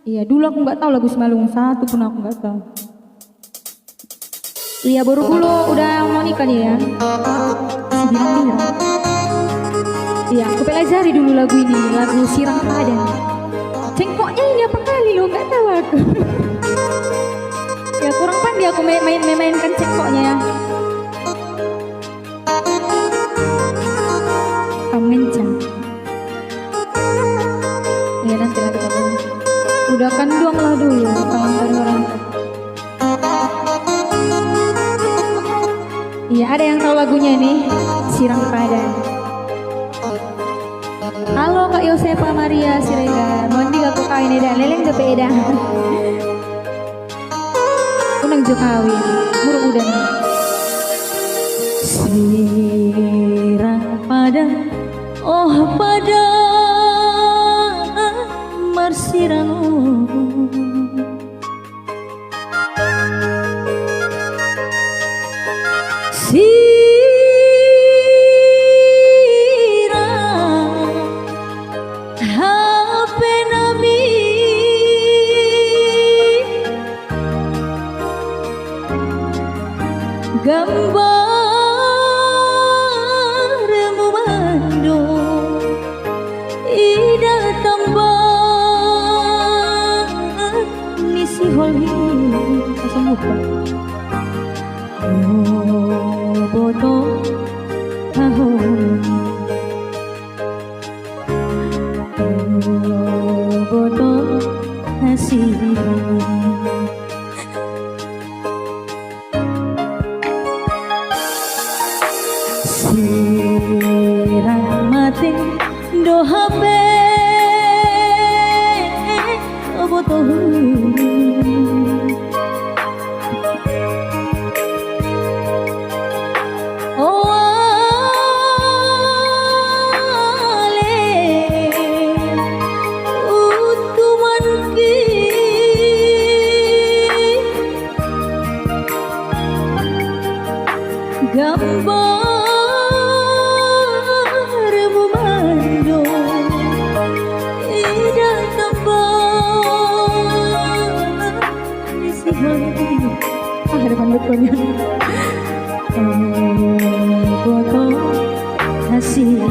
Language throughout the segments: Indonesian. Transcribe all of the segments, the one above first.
Iya, dulu aku nggak tahu lagu Simalungun satu pun aku nggak tahu. Iya, baru dulu udah mau nikah dia ya. Masih bilang-bilang. Iya, aku pelajari dulu lagu ini, lagu Sirang Padan. Cengkoknya ini apa kali lo, nggak tahu aku. Ya kurang pandai aku mainkan cengkoknya ya. Mengencang. Ya nanti lah kita bangun. Udah kan doang lah dulu salam dari orang. Iya, ada yang tahu lagunya ini? Sirang Padan. Halo Kak Yosefa Maria Siregar, mohon di aku kawin eda, leleng ke peda. Unang jo kawin, murung udan. Sirang Padan, oh Padan marsirang. Gambarmu mando ida tambah misi holi kesembuh boto tahun boto kasih. Sirang mati do hape oboto oale utumanki gambar depan depannya foto kasih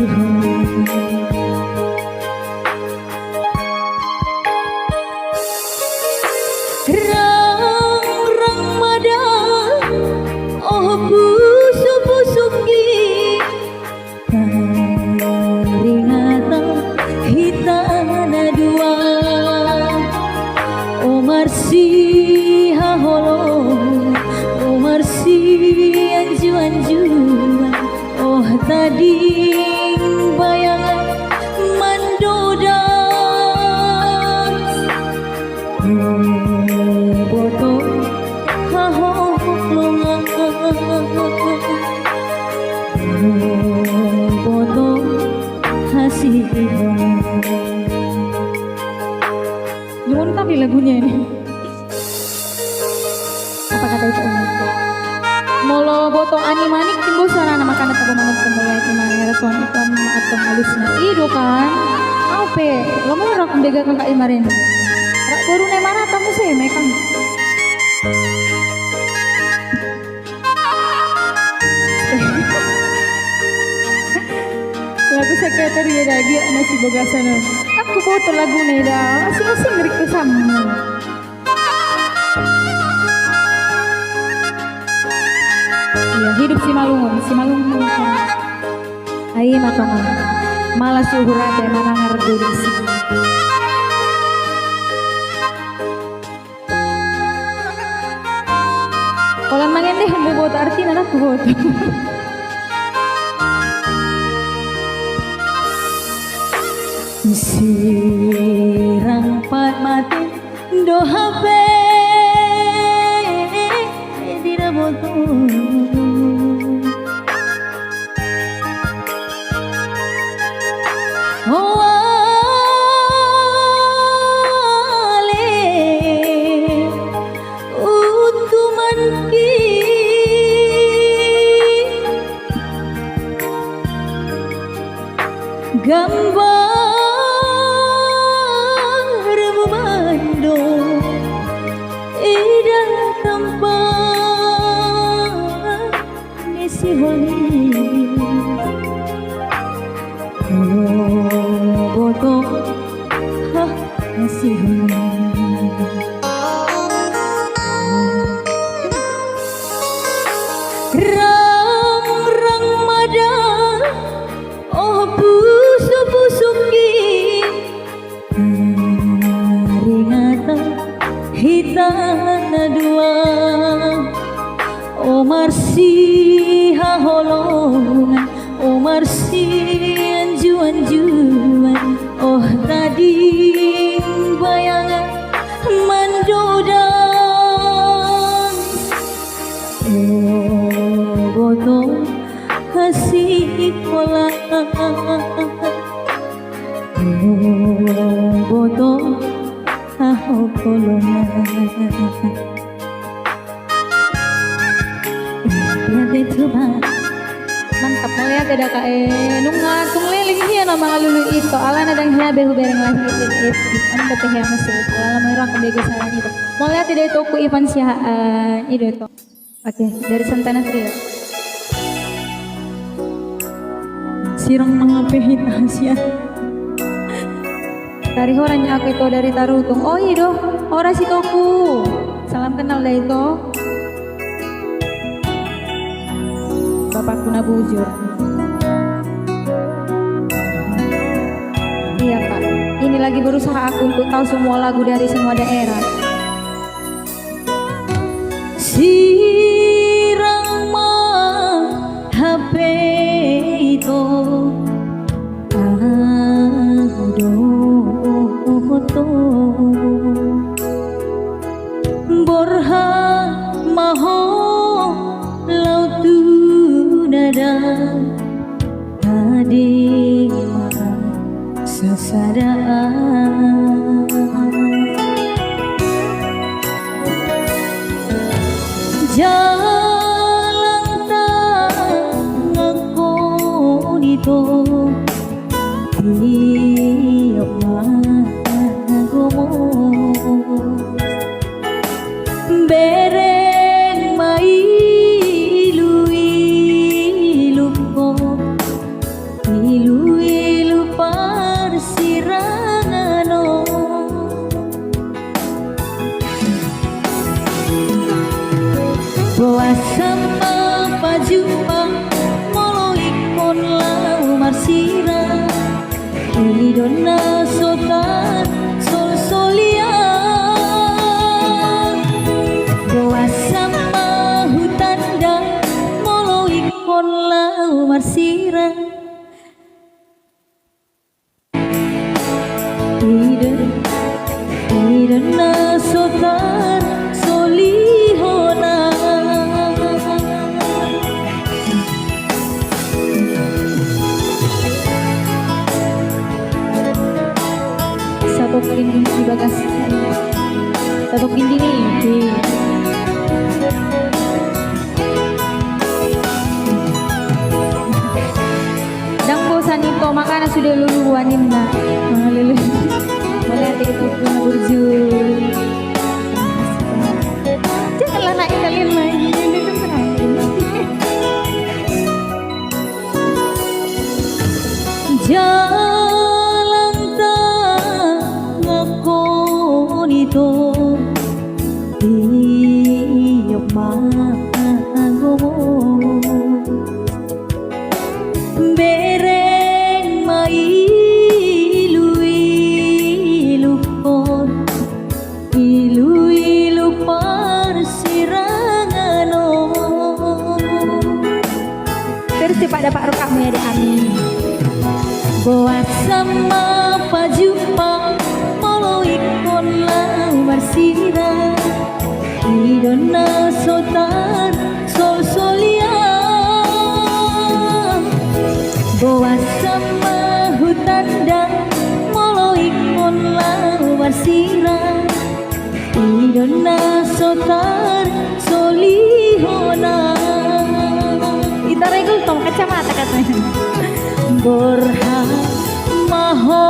rang madan oh pusuki peringatan hitana dua oh marsi haholo anju-anjuan oh tadi bayangan mandoda boto haholongan boto kasih nyuwun tapi lagunya ini apa kata itu molo boto ani manik timbo sarana makan atau manut kembali kemana respon iklan atau halusnya ido kan apa lo mau rak bega kakak imarin rak baru ne mana tamu saya mekan lagu sekretari ya dia masih boga sana aku foto lagu neda masing-masing ngerik sama. Ya, hidup Simalungun ai matongon malas suhurate manangar durisi kolan mangendeh bobot artina nak bobot sirang pat mati do hape dira boto gambar mando masih rang mada oh busuk ringatan hitana dua oh marsi haholongan oh marsi anjuan oh tadi bayangan mendodan oh botol kasih pola oh botol kolongan lihat itu mantap melihat ada nungan tungleling hiya nama ngalulu itu ala nadang hiabe hubereng lahir itu anda teh yang masih ala merah kembali salah itu mau lihat tidak itu ku Ivan Sihaan itu oke dari Santana Trio sirang mengapihit Asia dari orangnya aku itu dari Tarutung oh iya doh orang si toku salam kenal dah itu bapakku nabujur iya Pak ini lagi berusaha aku untuk tahu semua lagu dari semua daerah sirang mah HP itu borha maho lautu nada tadi sesada jalan tanganku itu tiap bereng mai ilu parsirangano sama pajupa molo ikon lau marsira idona sotan sol solia sama hutan dan molo ikon lau marsira idona sotan solihona satu pelindung di bagasi satu pelindung ini dan bosan itu makanya sudah luluan nimna lulu melihat itu pun berjul janganlah naik kalian lagi ini tuh jalan tangakon itu tiap magomo bereng mai ilu parsirangano terus pada Pak Rokamu ya di amin buat sama pajupa molo ikon lau marsira idona sotar sol solia buat sama hutan dan molo ikon lau marsira idona sotar solihona kita regul tong kacamata katanya borha maho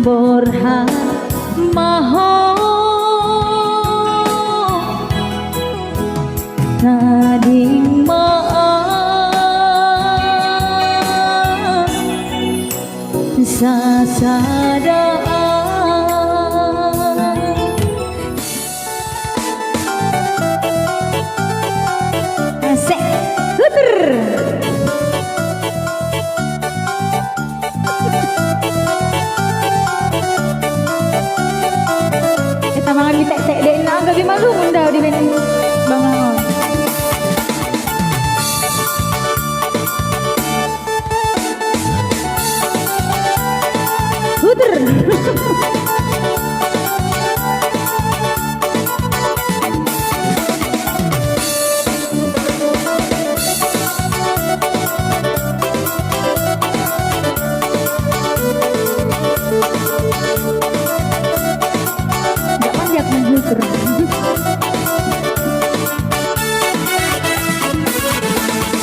borha maho tading maaf sasadaan. Asik, puter. Kita mangan di tek-tek dek nak gak malu munda di ben bangun. Puter.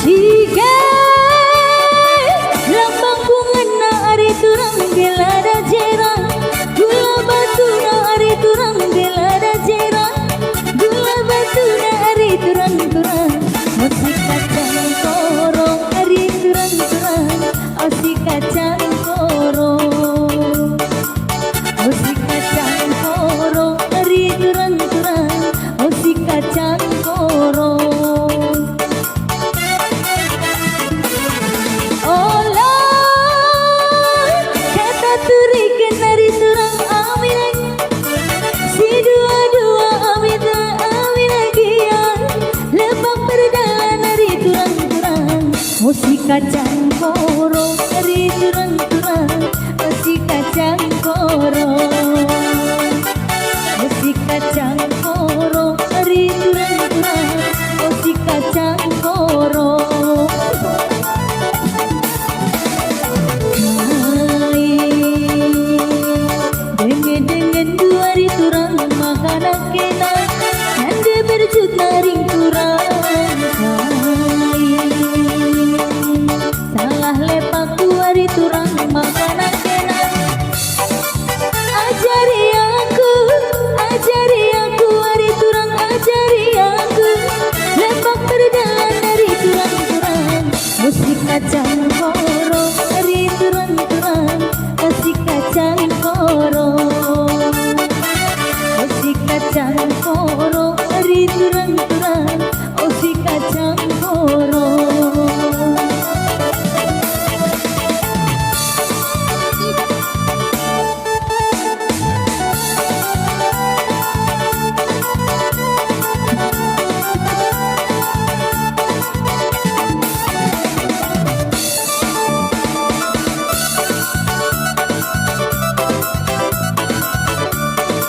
Jika lambang bunga na ari turang gelada jerang, gula batu na ari turang gelada jerang, gula batu na ari turang turang, musik kacang korong ari turang turang, musik kacang korong, musik kacang korong ari turang turang, musik kacang korong. Musik kacang korong dari turang-turang, musik kacang korong, musik kacang korong dari turang-turang, musik kacang korong. Dengan dua hari turang makanan kena, nanti berjut naring turang. Salah lepaku hari turang makanan kena, ajari aku hari turang, ajari aku lepak berjalan dari turang-turang, musik kacang korong dari turang-turang, musik kacang korong, musik kacang korong dari turang-turang, musik kacang korong.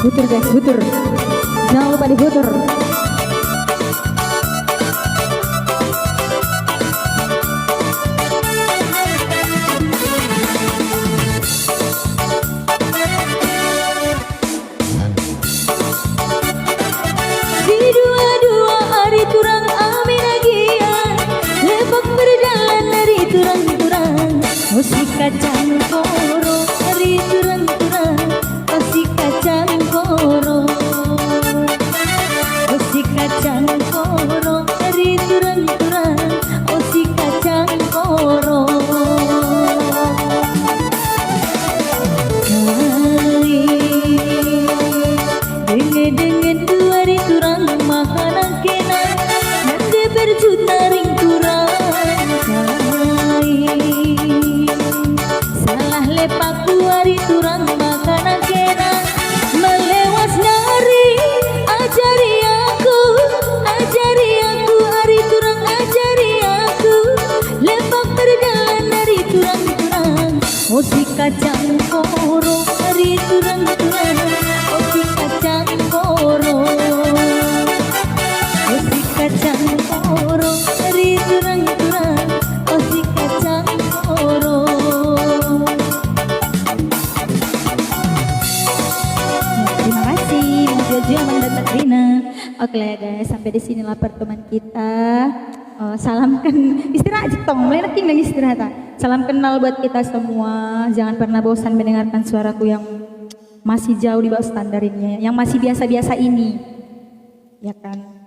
Puter guys, puter. Jangan lupa diputer. Di dua-dua hari turang amin lagian, lepak berjalan dari turang-turang, musik kacang korong dari turang-turang, musik kacang korong, musik kacang korong dari turang-turang, musik kacang korong. Dengan dua hari turang makanan kena, nanti berjut naring turang. Salah lepaku hari turang makanan kena, melewas nari, ajari aku hari turang, ajari aku lepak berjalan dari turang-turang, musik kacang korong hari turang-turang, musik kacang korong, musik kacang korong dari turang-turang, musik kacang korong. Terima kasih Jojo mendapat Rina. Oke lah ya guys, sampai di sinilah pertemuan kita. Salamkan istirahat jetong, mulai naking lagi istirahat. Salam kenal buat kita semua. Jangan pernah bosan mendengarkan suaraku yang masih jauh di bawah standar ini, yang masih biasa-biasa ini, ya kan?